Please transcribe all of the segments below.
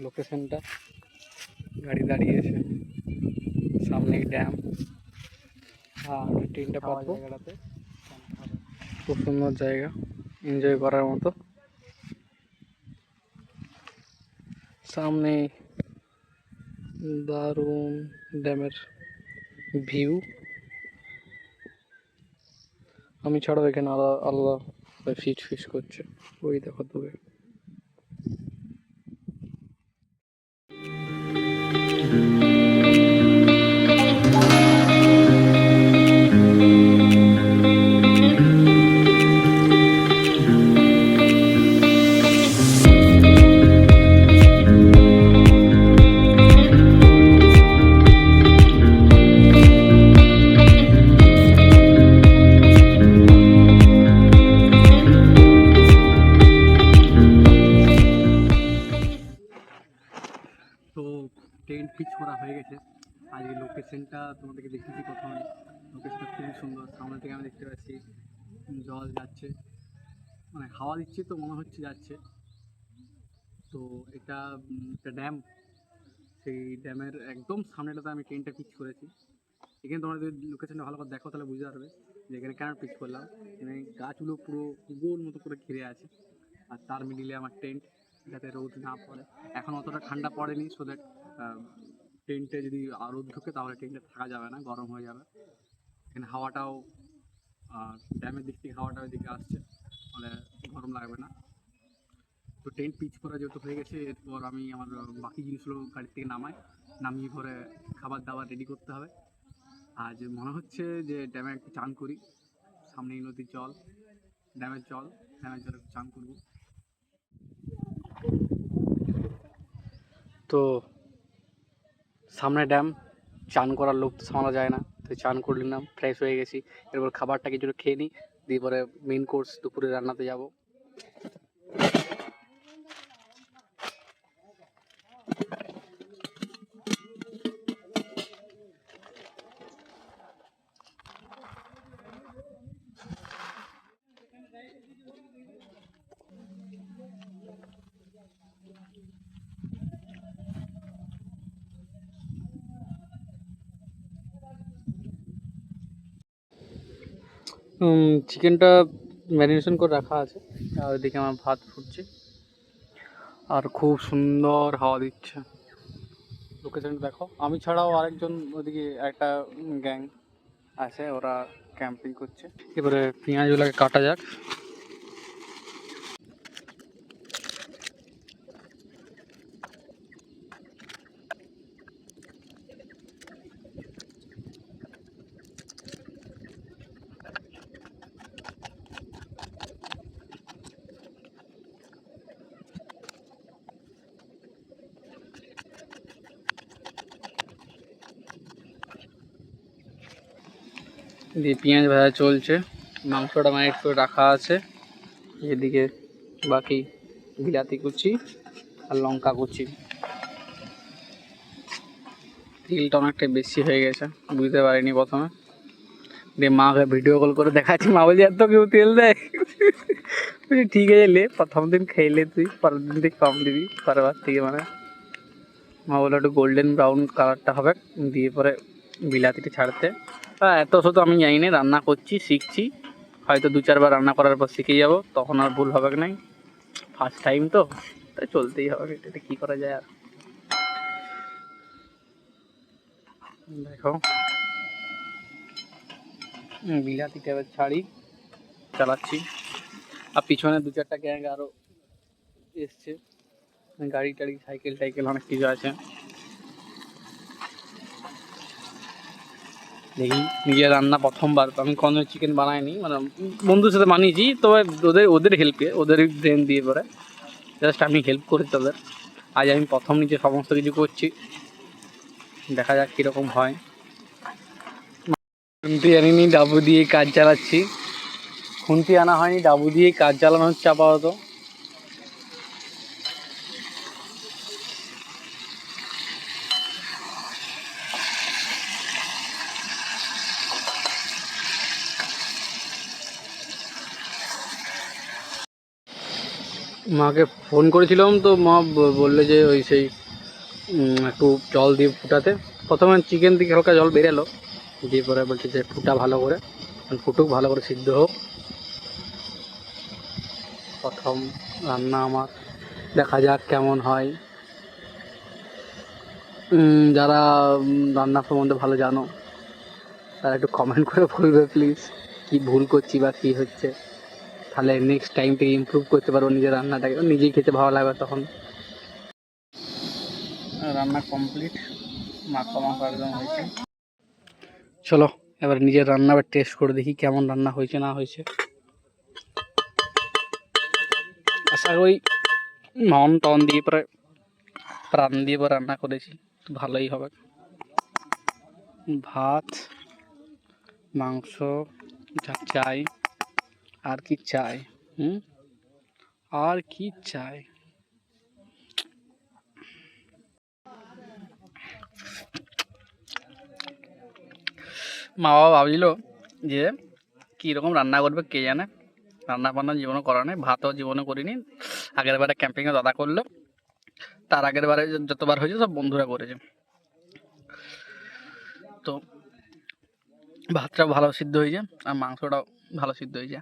লোকেশনটা, গাড়ি দাঁড়িয়েছে, সামনে ড্যাম আর ট্রেনটা পাবো। খুব সুন্দর জায়গা, এনজয় করার মতো। সামনে দারুণ ড্যামের ভিউ। আমি ছাড়াও এখানে আলাদা আলাদা ফিস্ট করছে, ওই দেখো দূরে। তো টেন্ট পিচ করা হয়ে গেছে। আজকে লোকেশনটা তোমাদেরকে দেখেছি প্রথমে, লোকেশনটা খুবই সুন্দর। সামনে থেকে আমি দেখতে পাচ্ছি জল যাচ্ছে, মানে হাওয়া দিচ্ছে তো মনে হচ্ছে যাচ্ছে। তো এটা একটা ড্যাম, সেই ড্যামের একদম সামনেটাতে আমি ট্রেনটা পিচ করেছি। এখানে তোমরা যদি লোকেশনটা ভালো করে দেখো তাহলে বুঝতে পারবে যে এখানে কেন পিচ করলাম। এখানে গাছগুলো পুরো গোল মতো করে ঘিরে আছে, আর তার মিডিলে আমার টেন্ট, যাতে রোদ না পড়ে। এখন অতটা ঠান্ডা পড়েনি, সো দ্যাট টেন্টে যদি রোদ ঢুকে তাহলে টেন্টে থাকা যাবে না, গরম হয়ে যাবে। এখানে হাওয়াটাও ড্যামের দিক থেকে হাওয়াটা ওইদিকে আসছে, ফলে গরম লাগবে না। তো টেন্ট পিচ করা যেহেতু হয়ে গেছে, এরপর আমি আমার বাকি জিনিসগুলো গাড়ি থেকে নামিয়ে পরে খাবার দাবার রেডি করতে হবে। আজ মনে হচ্ছে যে ড্যামে একটু চান করি, সামনেই নদীর জল, ড্যামের জলে চান করব। তো সামনে ড্যাম, চান করার লোক তো সামলা যায় না, তো চান করে নিলাম, ফ্রেশ হয়ে গেছি। এরপর খাবারটা কিছুটা খেয়ে নিই, দিয়ে পরে মেন কোর্স দুপুরে রান্নাতে যাব। চিকেনটা ম্যারিনেশন করে রাখা আছে, আর ওইদিকে আমার ভাত ফুটছে, আর খুব সুন্দর হাওয়া দিচ্ছে। লোকেশনটা দেখো, আমি ছাড়াও আরেকজন ওইদিকে একটা গ্যাং আছে, ওরা ক্যাম্পিং করছে। এবারে পেঁয়াজগুলোকে কাটা যাক। দিয়ে পেঁয়াজ ভাজা চলছে, মাংসটা ম্যারিনেট করে রাখা আছে। এদিকে বাকি বিলাতি কুচি আর লঙ্কা কুচি। তেলটা অনেকটা বেশি হয়ে গেছে, বুঝতে পারিনি প্রথমে। দিয়ে মাকে ভিডিও কল করে দেখাচ্ছি, মা বলছি এত কেউ তেল দেয়? বলছি ঠিক আছে, লে প্রথম দিন খেলে তুই, পরের দিন থেকে কম দিবি, পরের থেকে মানে। মা বললো একটু গোল্ডেন ব্রাউন কালারটা হবে, দিয়ে পরে বিলাতিটা ছাড়তে। এত শুধু আমি জানি না, রান্না করছি, শিখছি, হয়তো 2-4 বার রান্না করার পর শিখে যাব, তখন আর ভুল হবে নাই। ফার্স্ট টাইম তো, তাই চলতেই হবে, এটা কী করা যায় আর। দেখো বিলাতিটা এবার ছাড়ি, চালাচ্ছি। আর পিছনে 2-4টা গ্যাং আরও এসছে, গাড়ি টাড়ি সাইকেল টাইকেল অনেক কিছু আছে। দেখি, নিজের রান্না প্রথমবার, আমি কোনো চিকেন বানাইনি, মানে বন্ধুর সাথে বানিয়েছি, তবে ওদের হেল্পে, ওদের ব্রেন দিয়ে পরে জাস্ট আমি হেল্প করি তাদের। আজ আমি প্রথম নিজে সমস্ত কিছু করছি, দেখা যাক কীরকম হয়। খুন্তি আনিনি, ডাবু দিয়ে কাজ চালাচ্ছি। খুন্তি আনা হয়নি, ডাবু দিয়ে কাজ চালানো হচ্ছে আপাতত। মাকে ফোন করেছিলাম তো মা বললে যে ওই সেই একটু জল দিয়ে ফুটাতে। প্রথমে চিকেন থেকে হালকা জল বেরোলো, দিয়ে পরে বলছে যে ফুটা ভালো করে, ফুটুক ভালো করে সিদ্ধ হোক। প্রথম রান্না আমার, দেখা যাক কেমন হয়। যারা রান্না সম্বন্ধে ভালো জানো তারা একটু কমেন্ট করে বলবে প্লিজ, কি ভুল করছি বা কী হচ্ছে, তাহলে নেক্সট টাইম থেকে ইমপ্রুভ করতে পারবো নিজের রান্নাটাকে, নিজেই খেতে ভালো লাগবে তখন। রান্না কমপ্লিট, মাখা মাখা একদম হয়েছে। চলো এবার নিজের রান্না আবার টেস্ট করে দেখি কেমন রান্না হয়েছে না হয়েছে। আশা করি মন টন দিয়ে পরে প্রাণ দিয়ে পরে রান্না করেছি, ভালোই হবে। ভাত, মাংস, যা চাই, আর কি চাই, আর কি চাই। মা বাবা ভাবছিল যে কীরকম রান্না করবে কে জানে, রান্না বান্না জীবনে করা নেই, ভাতও জীবনে করিনি। আগের বারে ক্যাম্পিংয়ে দাদা করলো, তার আগের বারে যতবার হয়েছে সব বন্ধুরা করেছে। তো ভাতটাও ভালো সিদ্ধ হয়েছে আর মাংসটাও ভালো সিদ্ধ হয়েছে।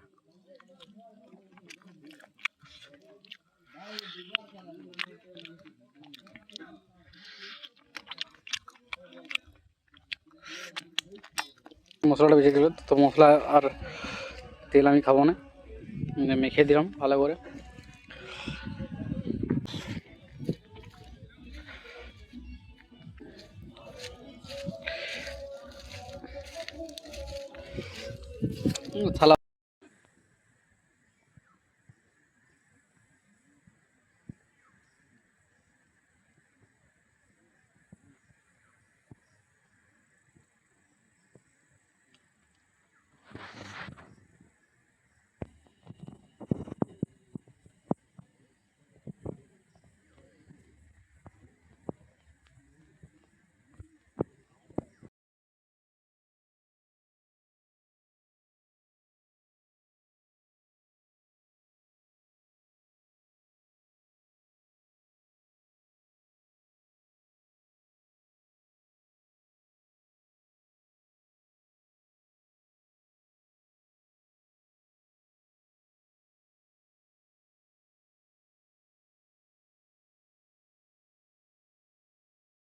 মশলাটা বেশি দিল তো, মশলা আর তেল আমি খাবো না, মেখে দিলাম ভালো করে।